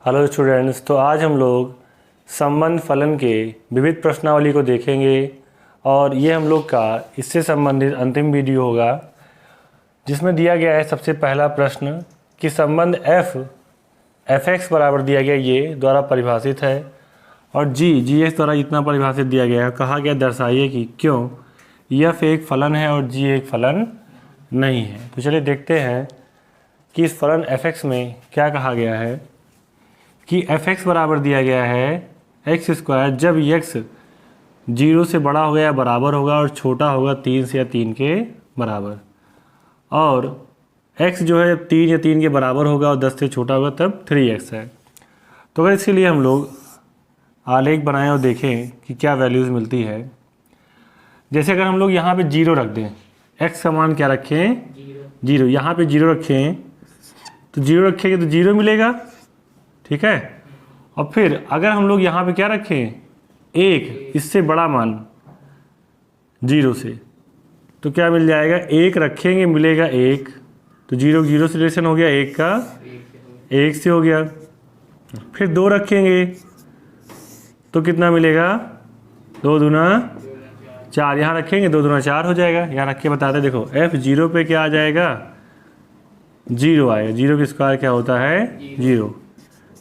Hello students, तो आज हम लोग संबंध फलन के विविध प्रश्नावली को देखेंगे और ये हम लोग का इससे संबंधित अंतिम वीडियो होगा जिसमें दिया गया है सबसे पहला प्रश्न कि संबंध एफ एक्स बराबर दिया गया ये द्वारा परिभाषित है और जी एक्स द्वारा इतना परिभाषित दिया गया है। कहा गया दर्शाइए कि क्यों एफ एक फलन है और जी एक फलन नहीं है। तो चलिए देखते हैं कि इस फलन एफ एक्स में क्या कहा गया है कि एफ एक्स बराबर दिया गया है एक्स स्क्वायर जब एक्स 0 से बड़ा होगा या बराबर होगा और छोटा होगा 3 से या 3 के बराबर, और x जो है 3 या 3 के बराबर होगा और 10 से छोटा होगा तब 3x है। तो अगर इसके लिए हम लोग आलेख बनाएं और देखें कि क्या वैल्यूज़ मिलती है। जैसे अगर हम लोग यहाँ पे 0 रख दें, x का मान क्या रखें 0, यहाँ पे 0 रखें तो 0 रखेंगे तो 0 मिलेगा, ठीक है। और फिर अगर हम लोग यहाँ पे क्या रखें 1, इससे बड़ा मान 0 से, तो क्या मिल जाएगा 1 रखेंगे मिलेगा 1, तो 0 से रिलेशन हो गया 1 का 1 से हो गया। फिर 2 रखेंगे तो कितना मिलेगा 2 दूना 4, यहाँ रखेंगे 2 दूना 4 हो जाएगा। यहाँ रख के बताते देखो f0 पे क्या आ जाएगा 0 आएगा, 0 का स्क्वायर क्या होता है 0।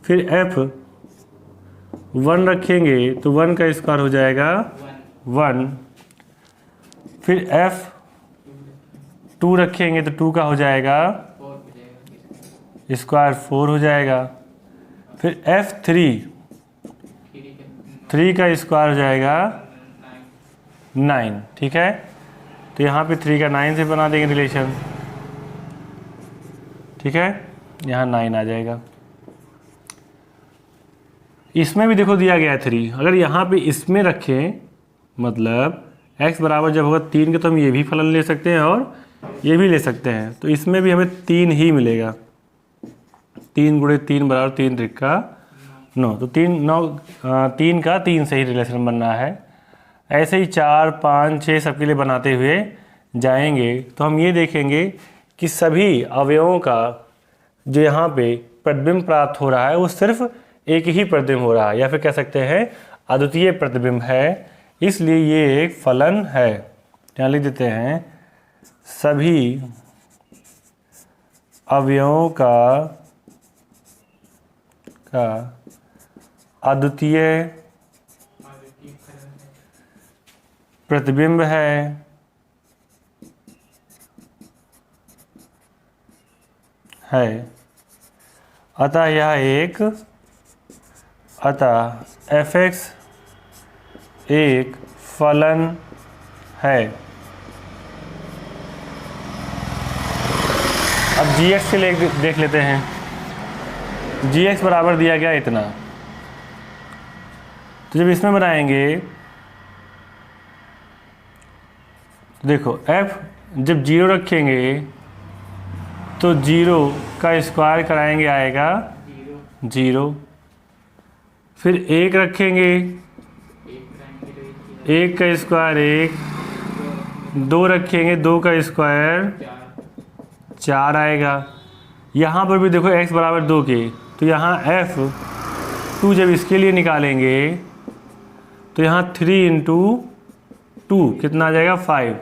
फिर f1 रखेंगे तो 1 का स्क्वायर हो जाएगा 1। फिर f2 रखेंगे तो 2 का हो जाएगा स्क्वायर 4 हो जाएगा। फिर f3 का स्क्वायर हो जाएगा 9, ठीक है। तो यहाँ पे 3 का 9 से बना देंगे रिलेशन, ठीक है, यहाँ 9 आ जाएगा। इसमें भी देखो दिया गया है 3, अगर यहाँ पे इसमें रखें मतलब x बराबर जब होगा 3 के तो हम ये भी फलन ले सकते हैं और ये भी ले सकते हैं, तो इसमें भी हमें 3 ही मिलेगा। 3 गुणे 3 बराबर 3 त्रिका 9, तो 3 का 3 से ही रिलेशन बनना है। ऐसे ही 4, 5, 6 सबके लिए बनाते हुए जाएंगे तो हम ये देखेंगे कि सभी अवयवों का जो यहाँ पे प्रतिबिंब प्राप्त हो रहा है वो सिर्फ एक ही प्रतिबिंब हो रहा है, या फिर कह सकते हैं अद्वितीय प्रतिबिंब है, इसलिए ये एक फलन है। यहाँ लिख देते हैं सभी अवयवों का अद्वितीय प्रतिबिंब है अतः एफ एक्स एक फलन है। अब जी एक्स के लिए देख लेते हैं। जी एक्स बराबर दिया गया इतना, तो जब इसमें बनाएंगे तो देखो f जब 0 रखेंगे तो 0 का स्क्वायर कराएंगे आएगा 0। फिर 1 रखेंगे 1 का स्क्वायर 1, 2 रखेंगे 2 का स्क्वायर 4 आएगा। यहाँ पर भी देखो x बराबर 2 के, तो यहाँ f2 जब इसके लिए निकालेंगे तो यहाँ 3 इंटू 2 कितना आ जाएगा 5।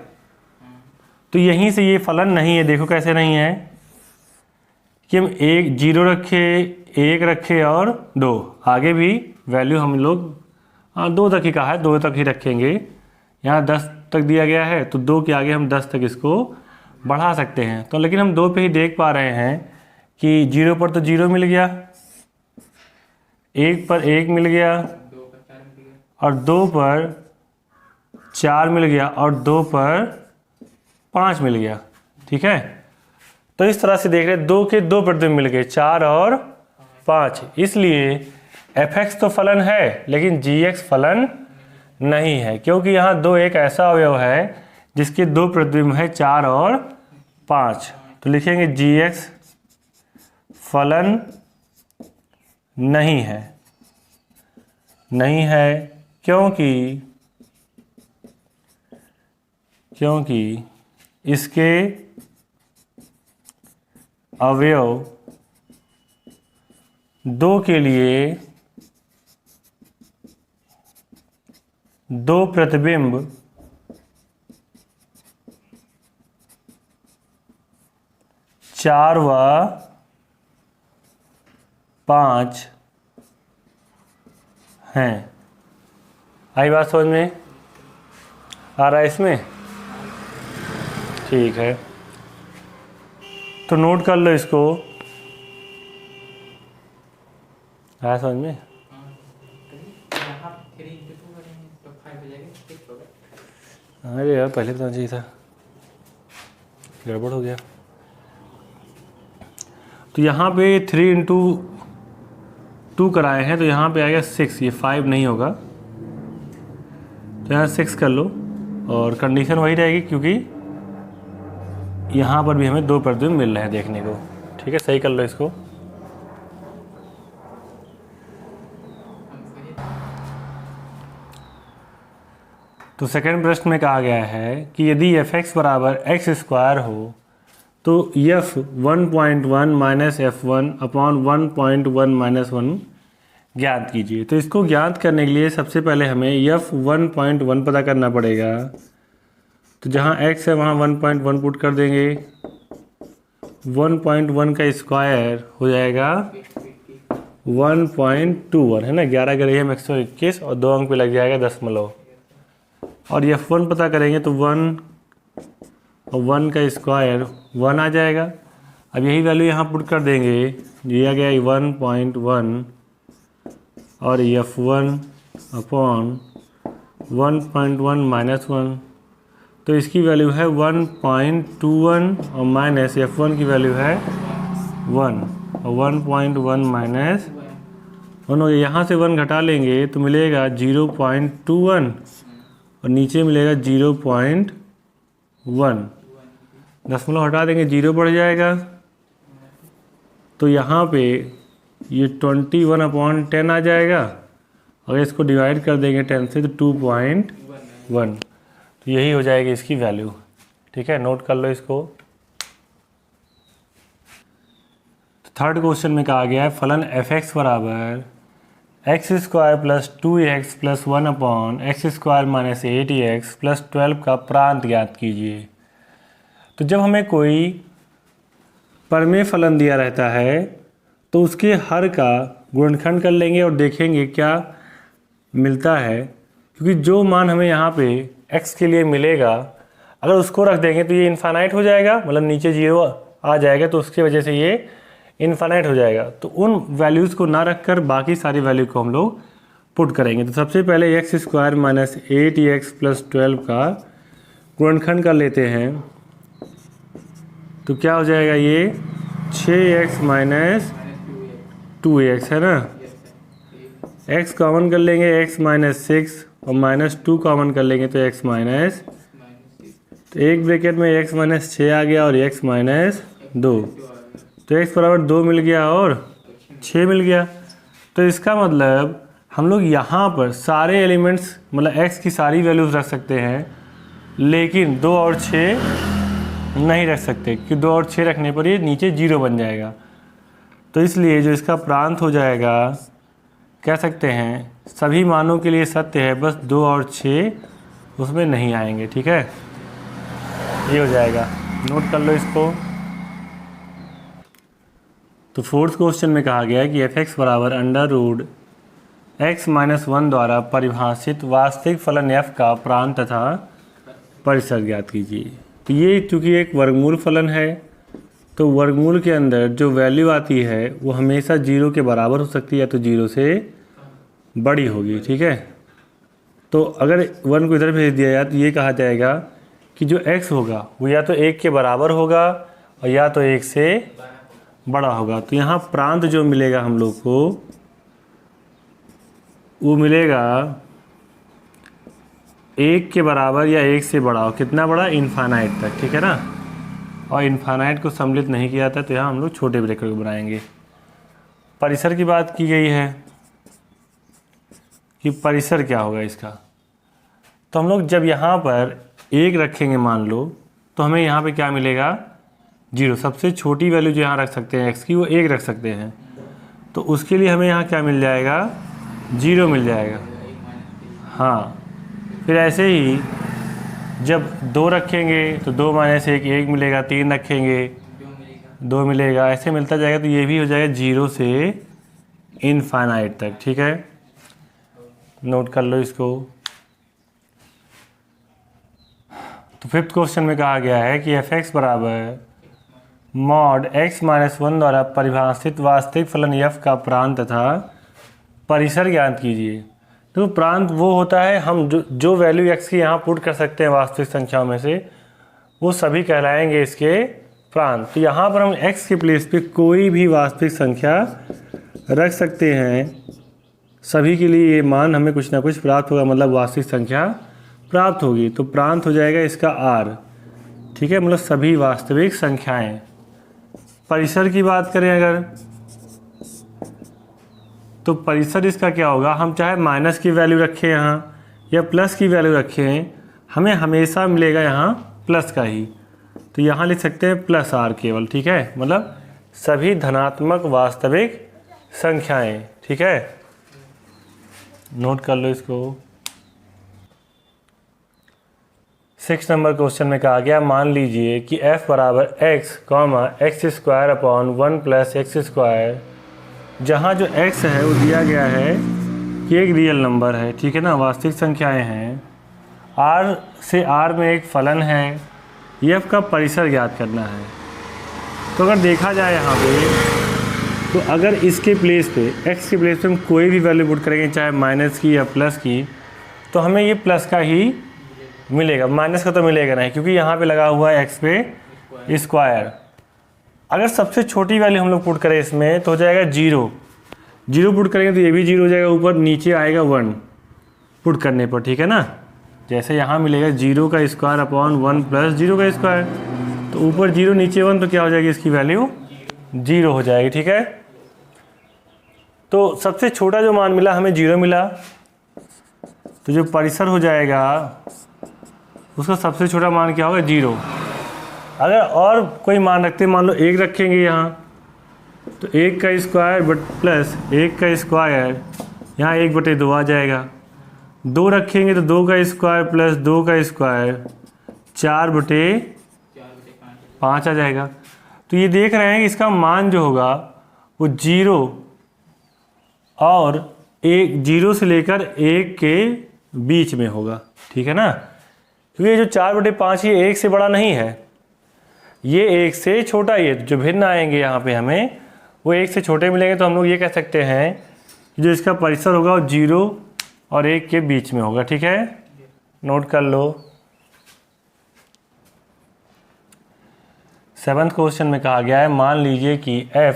तो यहीं से ये फलन नहीं है। देखो कैसे नहीं है कि हम 0 रखे 1 रखे और 2, आगे भी वैल्यू हम लोग 2 तक ही कहा है, 2 तक ही रखेंगे। यहाँ 10 तक दिया गया है तो 2 के आगे हम 10 तक इसको बढ़ा सकते हैं। तो लेकिन हम 2 पे ही देख पा रहे हैं कि 0 पर तो 0 मिल गया, 1 पर 1 मिल गया और 2 पर 4 मिल गया और 2 पर 5 मिल गया, ठीक है। तो इस तरह से देख रहे 2 के 2 प्रतिबिंब मिल गए, 4 और 5। इसलिए एफ एक्स तो फलन है लेकिन जी एक्स फलन नहीं है, क्योंकि यहाँ 2 एक ऐसा अवयव है जिसके 2 प्रतिबिंब है 4 और 5। तो लिखेंगे जी एक्स फलन नहीं है क्योंकि इसके अवयव 2 के लिए 2 प्रतिबिंब चार व 5 हैं। आई बात समझ में? आ रहा है इसमें? ठीक है, तो नोट कर लो इसको। आया समझ में? अरे यार पहले बताना चाहिए था, गड़बड़ हो गया। तो यहाँ पे 3 इंटू 2 कराए हैं, तो यहाँ पे आएगा 6, ये 5 नहीं होगा, तो यहाँ 6 कर लो और कंडीशन वही रहेगी क्योंकि यहाँ पर भी हमें 2 प्रतिबिंब मिल रहे हैं देखने को। ठीक है, सही कर लो इसको। तो सेकंड प्रश्न में कहा गया है कि यदि f(x) बराबर x² हो तो f 1.1 minus f1 upon 1.1 minus 1 ज्ञात कीजिए। तो इसको ज्ञात करने के लिए सबसे पहले हमें f 1.1 पता करना पड़ेगा। तो जहाँ x है वहाँ 1.1 पुट कर देंगे, 1.1 का स्क्वायर हो जाएगा 1.21 है ना, 11 गरें हम 121 और 2 अंक पे लग जाएगा दशमलव। और f1 पता करेंगे तो 1 और 1 का स्क्वायर 1 आ जाएगा। अब यही वैल्यू यहाँ पुट कर देंगे, दिया गया 1.1 और f1 अपॉन 1.1 माइनस 1, तो इसकी वैल्यू है 1.21 और माइनस f1 की वैल्यू है 1 और 1.1 माइनस 1 हो गया। यहाँ से 1 घटा लेंगे तो मिलेगा 0.21 और नीचे मिलेगा 0.1, दशमलव हटा देंगे 0 बढ़ जाएगा। तो यहाँ पे ये 21/10 आ जाएगा, अगर इसको डिवाइड कर देंगे 10 से तो 2.1, तो यही हो जाएगी इसकी वैल्यू। ठीक है, नोट कर लो इसको। तो थर्ड क्वेश्चन में कहा गया है फलन f(x) बराबर x² plus 2x plus 1 upon x² minus 8x plus 12 का प्रांत ज्ञात कीजिए। तो जब हमें कोई परमेय फलन दिया रहता है तो उसके हर का गुणनखंड कर लेंगे और देखेंगे क्या मिलता है, क्योंकि जो मान हमें यहाँ पे x के लिए मिलेगा अगर उसको रख देंगे तो ये इनफाइनाइट हो जाएगा, मतलब नीचे 0 आ जाएगा, तो उसकी वजह से ये इनफाइनाइट हो जाएगा। तो उन वैल्यूज़ को ना रखकर बाकी सारी वैल्यू को हम लोग पुट करेंगे। तो सबसे पहले x² माइनस 8x प्लस 12 का गुणनखंड कर लेते हैं, तो क्या हो जाएगा ये 6x माइनस 2x है ना, x कॉमन कर लेंगे x माइनस 6 और माइनस 2 कॉमन कर लेंगे तो x माइनस, तो एक ब्रैकेट में x माइनस 6 आ गया और x माइनस 2, तो x बराबर 2 मिल गया और 6 मिल गया। तो इसका मतलब हम लोग यहाँ पर सारे एलिमेंट्स मतलब x की सारी वैल्यूज़ रख सकते हैं, लेकिन 2 और 6 नहीं रख सकते क्योंकि 2 और 6 रखने पर ये नीचे 0 बन जाएगा। तो इसलिए जो इसका प्रांत हो जाएगा कह सकते हैं सभी मानों के लिए सत्य है, बस 2 और 6 उसमें नहीं आएंगे। ठीक है, ये हो जाएगा, नोट कर लो इसको। तो फोर्थ क्वेश्चन में कहा गया है कि f(x) बराबर √x-1 द्वारा परिभाषित वास्तविक फलन f का प्रांत तथा परिसर ज्ञात कीजिए। तो ये चूँकि एक वर्गमूल फलन है तो वर्गमूल के अंदर जो वैल्यू आती है वो हमेशा 0 के बराबर हो सकती है या तो 0 से बड़ी होगी। ठीक है, तो अगर 1 को इधर भेज दिया जाए तो ये कहा जाएगा कि जो x होगा वो या तो 1 के बराबर होगा और या तो 1 से बड़ा होगा। तो यहाँ प्रांत जो मिलेगा हम लोग को वो मिलेगा 1 के बराबर या 1 से बड़ा हो, कितना बड़ा, इनफाइनाइट तक। ठीक है ना, और इनफाइनाइट को सम्मिलित नहीं किया जाता तो यहाँ हम लोग छोटे ब्रैकेट को बनाएंगे। परिसर की बात की गई है कि परिसर क्या होगा इसका, तो हम लोग जब यहाँ पर 1 रखेंगे मान लो तो हमें यहाँ पे क्या मिलेगा 0। सबसे छोटी वैल्यू जो यहाँ रख सकते हैं x की वो 1 रख सकते हैं। तो उसके लिए हमें यहाँ क्या मिल जाएगा, 0 मिल जाएगा। हाँ, फिर ऐसे ही जब 2 रखेंगे तो 2 माइनस 1 1 मिलेगा, 3 रखेंगे 2 मिलेगा, ऐसे मिलता जाएगा। तो ये भी हो जाएगा 0 से इनफाइनाइट तक। ठीक है, नोट कर लो इसको। तो फिफ्थ क्वेश्चन में कहा गया है कि f(x) बराबर मॉड x माइनस 1 द्वारा परिभाषित वास्तविक फलन f का प्रांत तथा परिसर ज्ञात कीजिए। तो प्रांत वो होता है हम जो वैल्यू x की यहाँ पुट कर सकते हैं वास्तविक संख्याओं में से, वो सभी कहलाएंगे इसके प्रांत। तो यहाँ पर हम x के प्लेस पे कोई भी वास्तविक संख्या रख सकते हैं, सभी के लिए ये मान हमें कुछ ना कुछ प्राप्त होगा, मतलब वास्तविक संख्या प्राप्त होगी। तो प्रांत हो जाएगा इसका r। ठीक है, मतलब सभी वास्तविक संख्याएं। परिसर की बात करें अगर, तो परिसर इसका क्या होगा, हम चाहे माइनस की वैल्यू रखें यहाँ या प्लस की वैल्यू रखें, हमें हमेशा मिलेगा यहाँ प्लस का ही। तो यहाँ लिख सकते हैं प्लस r केवल। ठीक है, मतलब सभी धनात्मक वास्तविक संख्याएं। ठीक है, नोट कर लो इसको। 6 नंबर क्वेश्चन में कहा गया, मान लीजिए कि f बराबर x, x² upon 1 plus x², जहाँ जो x है वो दिया गया है कि एक रियल नंबर है। ठीक है ना, वास्तविक संख्याएं हैं। r से r में एक फलन है, f का परिसर ज्ञात करना है। तो अगर देखा जाए यहाँ पे, तो अगर इसके प्लेस पे x के प्लेस पे हम कोई भी वैल्यू पुट करेंगे, चाहे माइनस की या प्लस की, तो हमें ये प्लस का ही मिलेगा, माइनस का तो मिलेगा नहीं, क्योंकि यहाँ पे लगा हुआ है x पे स्क्वायर। अगर सबसे छोटी वैल्यू हम लोग पुट करें इसमें तो हो जाएगा 0 पुट करेंगे तो ये भी 0 हो जाएगा, ऊपर नीचे आएगा 1 पुट करने पर। ठीक है ना, जैसे यहाँ मिलेगा 0 का स्क्वायर अपॉन 1 प्लस 0 का स्क्वायर, तो ऊपर 0 नीचे 1, तो क्या हो जाएगी इसकी वैल्यू 0 हो जाएगी। ठीक है, तो सबसे छोटा जो मान मिला हमें 0 मिला, तो जो परिसर हो जाएगा उसका सबसे छोटा मान क्या होगा, 0। अगर और कोई मान रखते हैं, मान लो 1 रखेंगे यहाँ, तो 1 का स्क्वायर बट प्लस 1 का स्क्वायर, यहाँ 1/2 आ जाएगा। 2 रखेंगे तो 2 का स्क्वायर प्लस 2 का स्क्वायर 4/5 आ जाएगा। तो ये देख रहे हैं कि इसका मान जो होगा वो 0 और 0 से लेकर 1 के बीच में होगा। ठीक है ना, क्योंकि ये जो 4/5 ये 1 से बड़ा नहीं है, ये 1 से छोटा ही है। जो भिन्न आएंगे यहाँ पे हमें वो 1 से छोटे मिलेंगे, तो हम लोग ये कह सकते हैं कि जो इसका परिसर होगा वो 0 और 1 के बीच में होगा। ठीक है, नोट कर लो। 7th क्वेश्चन में कहा गया है, मान लीजिए कि f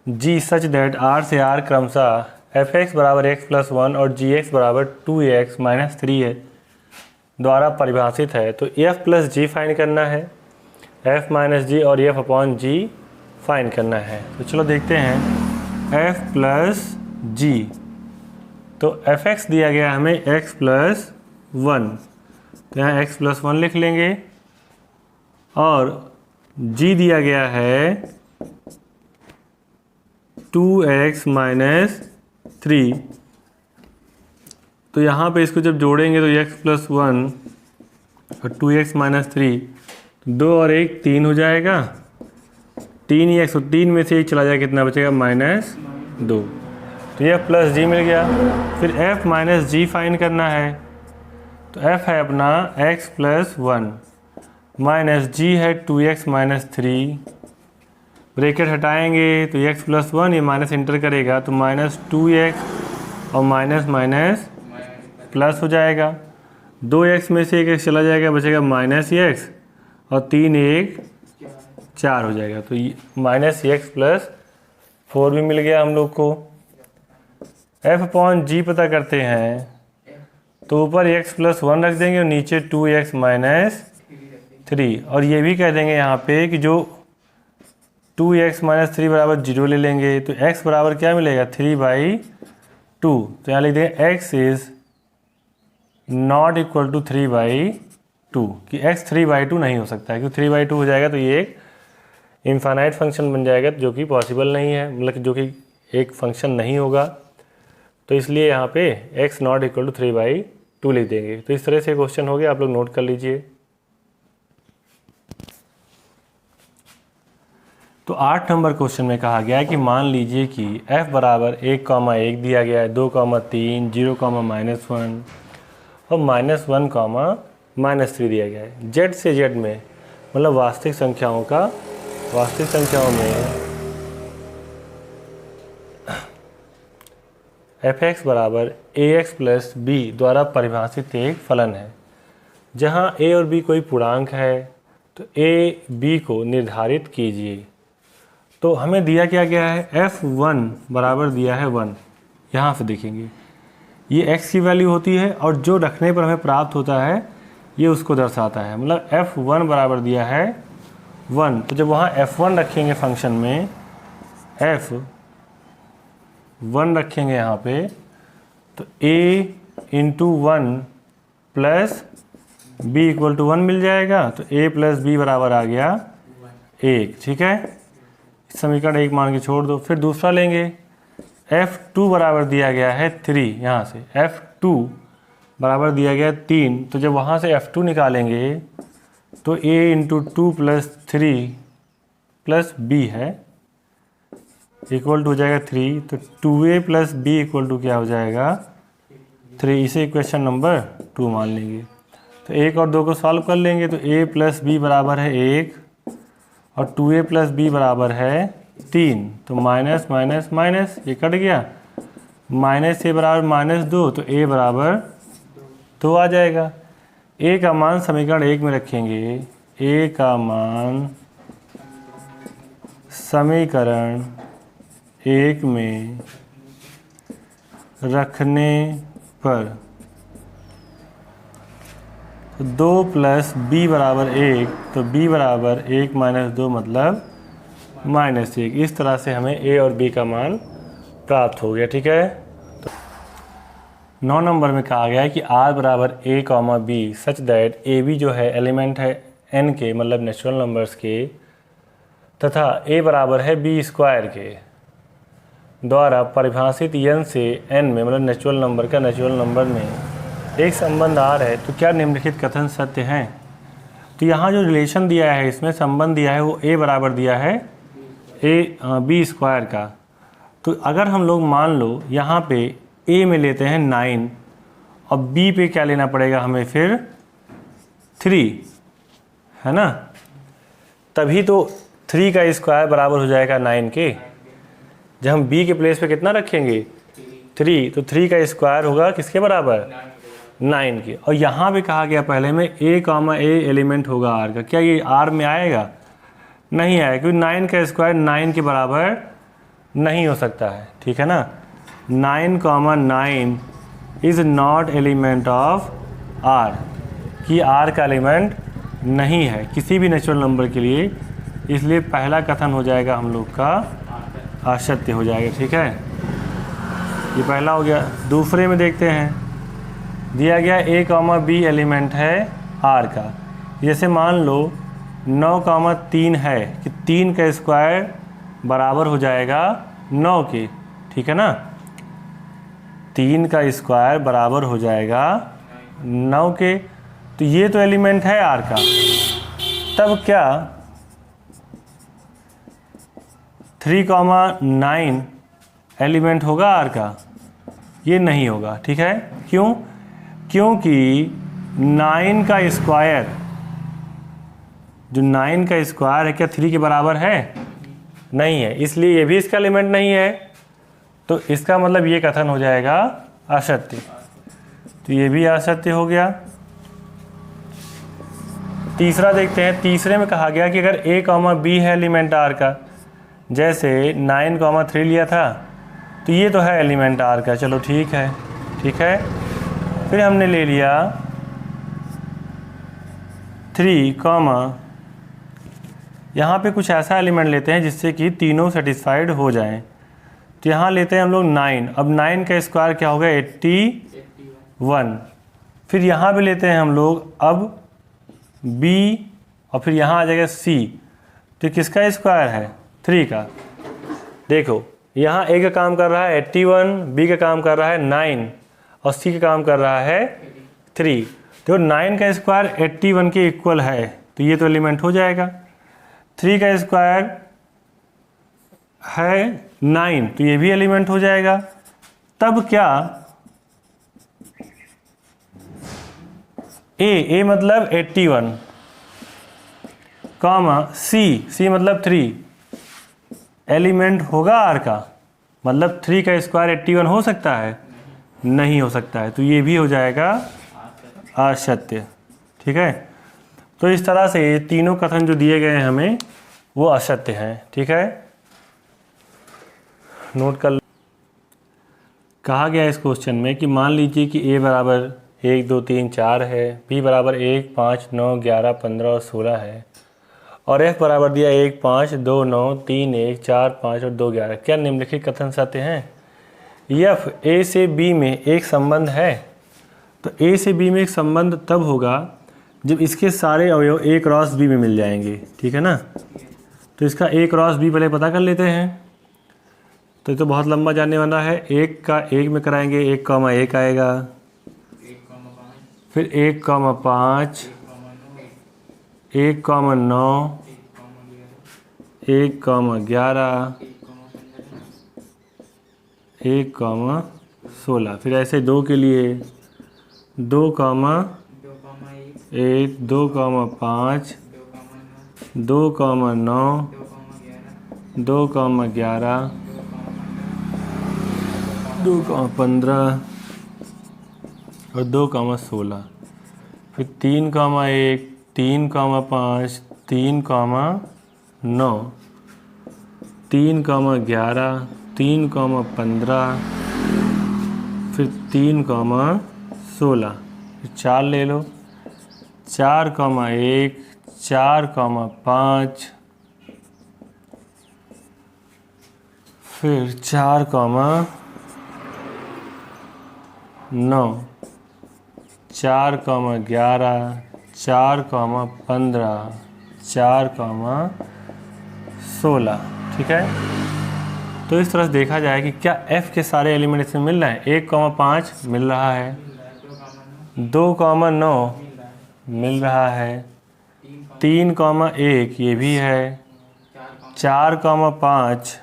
g such that r से r क्रमशः f(x) बराबर x+1 और gx बराबर 2x - 3 है द्वारा परिभाषित है। तो f प्लस g फाइंड करना है, f माइनस जी और f अपॉन जी फाइंड करना है। तो चलो देखते हैं f प्लस जी। तो f(x) दिया गया हमें x+1, तो यहाँ x+1 लिख लेंगे, और g दिया गया है 2x - 3, तो यहाँ पे इसको जब जोड़ेंगे तो x+1 और 2x - 3, 2 और 1 3 हो जाएगा, 3x, और 3 में से 1 चला जाएगा, कितना बचेगा -2। तो ये प्लस जी मिल गया। फिर f माइनस जी फाइंड करना है, तो f है अपना x+1 माइनस जी है 2x - 3, ब्रैकेट हटाएंगे तो x+1, ये माइनस इंटर करेगा तो -2x और माइनस प्लस हो जाएगा। 2x में से 1 चला जाएगा, बचेगा -x, और 3 1 4 हो जाएगा। तो -x+4 भी मिल गया हम लोग को। f अपॉन जी पता करते हैं, तो ऊपर x+1 रख देंगे और नीचे 2x - 3, और ये भी कह देंगे यहाँ पे कि जो 2x - 3 बराबर 0 ले लेंगे, तो x बराबर क्या मिलेगा 3/2। तो यहाँ लिख देंगे x is not equal to 3/2, कि x 3/2 नहीं हो सकता है, क्योंकि 3/2 हो जाएगा तो ये एक इनफाइनाइट फंक्शन बन जाएगा, जो कि पॉसिबल नहीं है, मतलब कि जो कि एक फंक्शन नहीं होगा। तो इसलिए यहाँ पे x नॉट इक्वल टू 3/2 लिख देंगे। तो इस तरह से क्वेश्चन हो गया, आप लोग नोट कर लीजिए। तो 8 नंबर क्वेश्चन में कहा गया है कि मान लीजिए कि f बराबर 1,1 दिया गया है, 2,3, 0,-1 और -1,-3 दिया गया है। z से z में मतलब वास्तविक संख्याओं में f(x) बराबर ax प्लस b द्वारा परिभाषित एक फलन है। जहाँ a और b कोई पूर्णांक है तो a b को निर्धारित कीजिए। तो हमें दिया क्या गया है, f1 बराबर दिया है 1। यहाँ से देखेंगे ये x की वैल्यू होती है और जो रखने पर हमें प्राप्त होता है ये उसको दर्शाता है। मतलब f1 बराबर दिया है 1। तो जब वहाँ f1 रखेंगे फंक्शन में, f1 रखेंगे यहाँ पे, तो a into 1 plus b equal to 1 मिल जाएगा। तो a प्लस b बराबर आ गया 1। ठीक है, समीकरण 1 मान के छोड़ दो। फिर दूसरा लेंगे, f2 बराबर दिया गया है 3। यहाँ से f2 बराबर दिया गया 3। तो जब वहाँ से f2 निकालेंगे तो a into 2 plus 3 plus b है, इक्वल टू हो जाएगा 3। तो 2a plus b equal to क्या हो जाएगा 3। इसे इक्वेशन नंबर 2 मान लेंगे। तो 1 और 2 को सॉल्व कर लेंगे तो a प्लस b बराबर है 1 और 2a प्लस b बराबर है 3। तो माइनस माइनस माइनस ये कट गया, माइनस a बराबर -2, तो a बराबर 2 आ जाएगा। a का मान समीकरण 1 में रखेंगे, a का मान समीकरण 1 में रखने पर 2 प्लस b बराबर 1, तो b बराबर 1 माइनस 2 मतलब -1। इस तरह से हमें a और b का मान प्राप्त हो गया। ठीक है, तो 9 नंबर में कहा गया है कि r बराबर a, b such that a b जो है एलिमेंट है n के, मतलब नेचुरल नंबर्स के, तथा a बराबर है b स्क्वायर के द्वारा परिभाषित n से n में, मतलब नेचुरल नंबर का नेचुरल नंबर में एक संबंध r है। तो क्या निम्नलिखित कथन सत्य हैं? तो यहाँ जो रिलेशन दिया है, इसमें संबंध दिया है वो a बराबर दिया है b स्क्वायर का। तो अगर हम लोग मान लो यहाँ पे a में लेते हैं 9 और b पे क्या लेना पड़ेगा हमें फिर 3, है ना, तभी तो 3 का स्क्वायर बराबर हो जाएगा 9 के। जब हम b के प्लेस पे कितना रखेंगे 3, तो 3 का स्क्वायर होगा किसके बराबर 9 के। और यहाँ पे कहा गया पहले में a, एलिमेंट होगा r का। क्या ये r में आएगा? नहीं आएगा, क्योंकि 9 का स्क्वायर 9 के बराबर नहीं हो सकता है। ठीक है ना, 9, is not element of r, कि r का एलिमेंट नहीं है किसी भी नेचुरल नंबर के लिए। इसलिए पहला कथन हो जाएगा हम लोग का असत्य हो जाएगा। ठीक है, ये पहला हो गया। दूसरे में देखते हैं, दिया गया a, b एलिमेंट है r का। जैसे मान लो 9, 3 है कि 3 का स्क्वायर बराबर हो जाएगा 9 के। ठीक है ना, 3 का स्क्वायर बराबर हो जाएगा 9 के। तो ये तो एलिमेंट है r का। तब क्या 3, 9 एलिमेंट होगा r का? ये नहीं होगा। ठीक है, क्यों? क्योंकि 9 का स्क्वायर, जो 9 का स्क्वायर है, क्या 3 के बराबर है? नहीं है, इसलिए ये भी इसका एलिमेंट नहीं है। तो इसका मतलब ये कथन हो जाएगा असत्य। तो ये भी असत्य हो गया। तीसरा देखते हैं। तीसरे में कहा गया कि अगर a, b है एलिमेंट r का, जैसे 9, 3 लिया था, तो ये तो है एलिमेंट r का। चलो ठीक है, ठीक है। फिर हमने ले लिया 3, यहाँ पे कुछ ऐसा एलिमेंट लेते हैं जिससे कि तीनों सेटिस्फाइड हो जाएं। तो यहाँ लेते हैं हम लोग 9। अब 9 का स्क्वायर क्या होगा 81। फिर यहाँ पे लेते हैं हम लोग अब b, और फिर यहाँ आ जाएगा c। तो किसका स्क्वायर है? 3 का। देखो यहाँ ए का काम कर रहा है 81, बी का काम कर रहा है 9 और सी का काम कर रहा है 3। तो 9 का स्क्वायर 81 के इक्वल है, तो ये तो एलिमेंट हो जाएगा। 3 का स्क्वायर है 9, तो ये भी एलिमेंट हो जाएगा। तब क्या ए मतलब 81 कॉमा सी मतलब 3 एलिमेंट होगा आर का, मतलब 3 का स्क्वायर 81 हो सकता है? नहीं हो सकता है, तो ये भी हो जाएगा असत्य। ठीक है, तो इस तरह से ये तीनों कथन जो दिए गए हैं हमें वो असत्य हैं। ठीक है, नोट कर। कहा गया इस क्वेश्चन में कि मान लीजिए कि ए बराबर 1 2 3 4 है, बी बराबर 1 5 9 11 15 और 16 है, और एफ बराबर दिया 1 5 2 9 3 1 4 5 और 2 11। क्या निम्नलिखित कथन सत्य हैं? एफ ए से बी में एक संबंध है। तो ए से बी में एक संबंध तब होगा जब इसके सारे अवयव ए क्रॉस बी में मिल जाएंगे। ठीक है ना, तो इसका ए क्रॉस बी पहले पता कर लेते हैं। तो ये तो बहुत लंबा जानने वाला है। 1 का 1 में कराएंगे, 1,1 आएगा, फिर 1,5 1,9 1,11 1,16, फिर ऐसे 2 के लिए 2,1 2,5 2,9 2,11 2,15 और 2,16, फिर 3,1 3,5 3,9 3,11 3,15 फिर 3,16, फिर 4 ले लो, 4,1 4,5 फिर 4,9 4,11 4,15 4,16। ठीक है, तो इस तरह से देखा जाए कि क्या f के सारे एलिमेंट इसमें मिल रहे हैं। 1,5 मिल रहा है, 2,9 मिल रहा है, 3,1 ये भी है, 4,5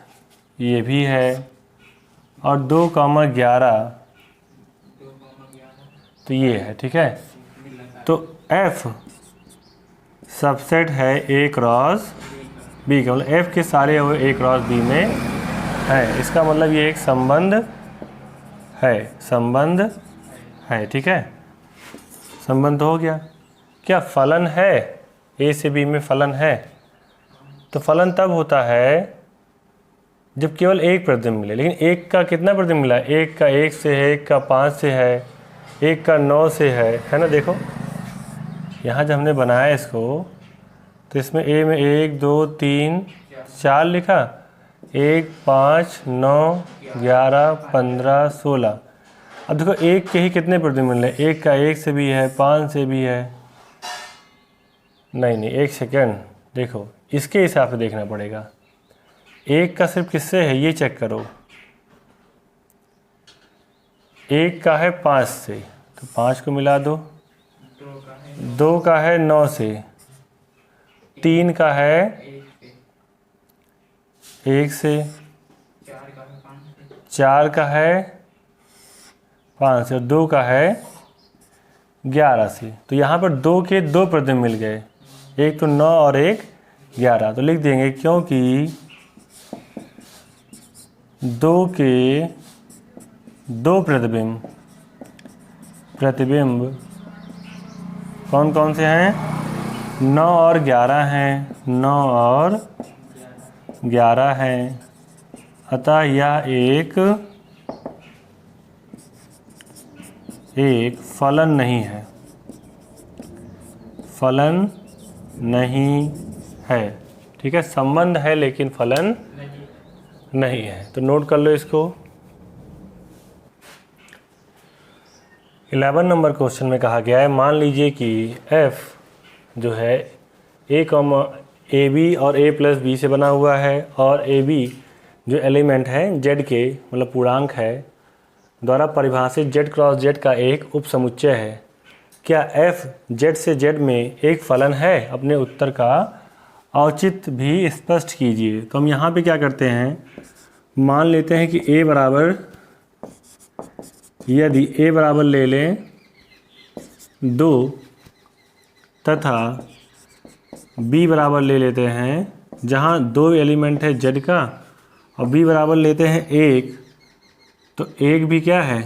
ये भी है, और 2,11 तो ये है। ठीक है, तो f सबसेट है a क्रॉस b का, मतलब f के सारे a क्रॉस b में है। इसका मतलब ये एक संबंध है। ठीक है, संबंध हो गया। क्या फलन है? a से b में फलन है। तो फलन तब होता है जब केवल एक प्रतिबिंब मिले, लेकिन एक का कितना प्रतिबिंब मिला? एक का 1 से है, एक का 5 से है, एक का 9 से है ना। देखो यहाँ जब हमने बनाया इसको तो इसमें ए में 1 2 3 4 लिखा, 1 5 9 11 15 16। अब देखो एक के ही कितने प्रतिबिंब मिल रहे हैं? एक का 1 से भी है, 5 से भी है। नहीं, एक सेकेंड, देखो इसके हिसाब से देखना पड़ेगा। एक का सिर्फ किससे है ये चेक करो। एक का है 5 से, तो 5 को मिला दो। 2 का है 9 से, 3 का है 1 से, 4 का है 5 से, और 2 का है 11 से। तो यहाँ पर 2 के 2 प्रतिबिंब मिल गए, एक तो 9 और एक 11। तो लिख देंगे क्योंकि 2 के 2 प्रतिबिंब कौन कौन से हैं? 9 और 11 हैं, 9 और 11 हैं। अतः यह एक फलन नहीं है, फलन नहीं है। ठीक है, संबंध है लेकिन फलन नहीं है। तो नोट कर लो इसको। 11 नंबर क्वेश्चन में कहा गया है, मान लीजिए कि f जो है ए बी और ए प्लस बी से बना हुआ है और ए बी जो एलिमेंट है जेड के मतलब पूर्णांक है द्वारा परिभाषित जेड क्रॉस जेड का एक उपसमुच्चय है। क्या एफ जेड से जेड में एक फलन है? अपने उत्तर का औचित्य भी स्पष्ट कीजिए। तो हम यहाँ पे क्या करते हैं, मान लेते हैं कि ए बराबर, यदि ए बराबर ले लें 2 तथा बी बराबर ले लेते हैं, जहाँ 2 एलिमेंट है जेड का, और बी बराबर लेते हैं 1, तो 1 भी क्या है,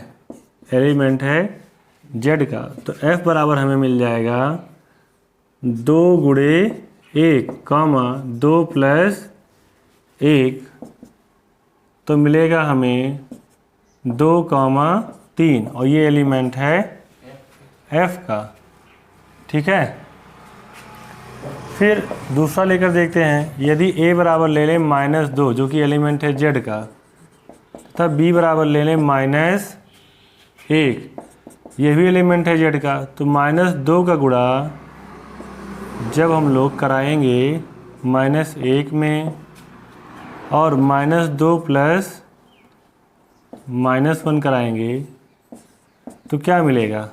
एलिमेंट है जेड का। तो एफ बराबर हमें मिल जाएगा 2 गुणे 1 कॉमा 2 प्लस 1, तो मिलेगा हमें 2 कॉमा 3 और ये एलिमेंट है एफ का। ठीक है, फिर दूसरा लेकर देखते हैं। यदि ए बराबर ले लें -2 जो कि एलिमेंट है जेड का, तब बी बराबर ले लें -1, ये भी एलिमेंट है जेड का, तो -2 का गुणा जब हम लोग कराएंगे -1 में और -2 प्लस -1 कराएंगे तो क्या मिलेगा,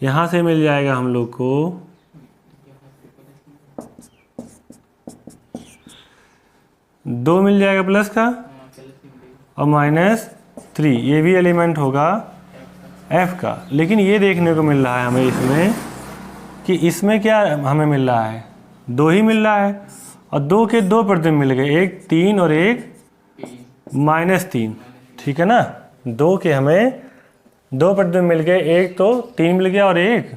यहाँ से मिल जाएगा हम लोग को 2 मिल जाएगा प्लस का और -3, ये भी एलिमेंट होगा एफ का। लेकिन ये देखने को मिल रहा है हमें इसमें कि इसमें क्या हमें मिल रहा है, 2 ही मिल रहा है और 2 के 2 प्रतिबिंब मिल गए, एक 3 और एक -3। ठीक है ना, 2 के हमें 2 प्रतिबिंब मिल गए, एक तो 3 मिल गया और एक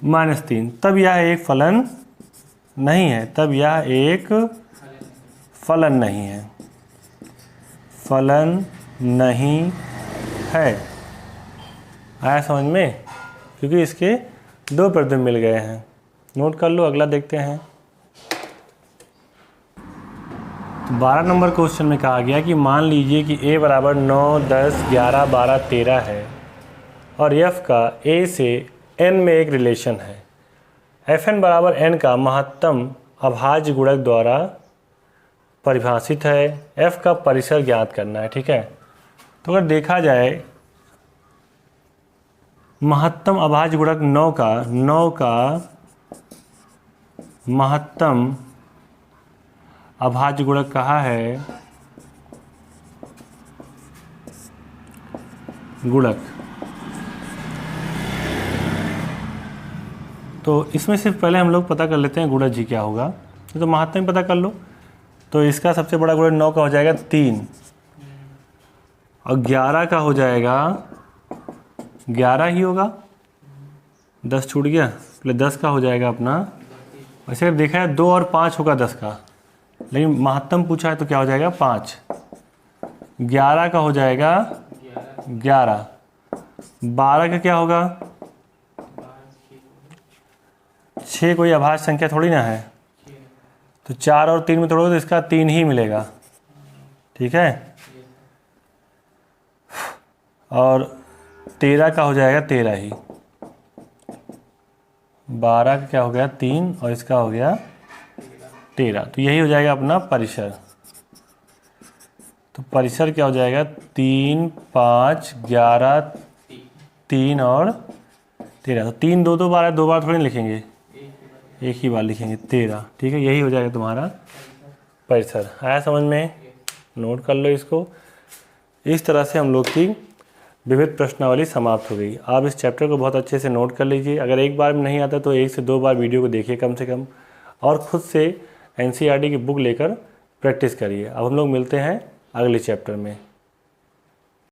-3। तब यह एक फलन नहीं है, तब यह एक फलन नहीं है, फलन नहीं है। आया समझ में, क्योंकि इसके 2 प्रतिबिंब मिल गए हैं। नोट कर लो, अगला देखते हैं। 12 नंबर क्वेश्चन में कहा गया कि मान लीजिए कि a बराबर 9, 10, 11, 12, 13 है और f का a से n में एक रिलेशन है। fn बराबर n का महत्तम अभाज्य गुणक द्वारा परिभाषित है। f का परिसर ज्ञात करना है। ठीक है, तो अगर देखा जाए महत्तम अभाज्य गुणक 9 का महत्तम अभाज्य गुणक कहा है, गुणक। तो इसमें से पहले हम लोग पता कर लेते हैं गुणज जी क्या होगा। तो महत्तम पता कर लो, तो इसका सबसे बड़ा गुणज 9 का हो जाएगा 3 और 11 का हो जाएगा 11 ही होगा, 10 छूट गया, पहले 10 का हो जाएगा अपना। वैसे अगर देखा है 2 और 5 होगा 10 का, लेकिन महत्तम पूछा है तो क्या हो जाएगा 5। 11 का हो जाएगा 11, 12 का क्या होगा 6, कोई अभाज्य संख्या थोड़ी ना है, तो 4 और 3 में तोड़ोगे तो इसका 3 ही मिलेगा। ठीक है, और 13 का हो जाएगा 13 ही, 12 का क्या हो गया 3 और इसका हो गया 13, तो यही हो जाएगा अपना परिसर। तो परिसर क्या हो जाएगा 3, 5, 11, 3 और 13, तो 3, 2, 2 बार, 2 बार थोड़ी लिखेंगे, एक ही बार लिखेंगे 13। ठीक है, यही हो जाएगा तुम्हारा परिसर। आया समझ में, नोट कर लो इसको। इस तरह से हम लोग की विविध प्रश्नावली समाप्त हो गई। आप इस चैप्टर को बहुत अच्छे से नोट कर लीजिए। अगर एक बार में नहीं आता तो 1 से 2 बार वीडियो को देखिए कम से कम, और ख़ुद से NCERT की बुक लेकर प्रैक्टिस करिए। अब हम लोग मिलते हैं अगले चैप्टर में।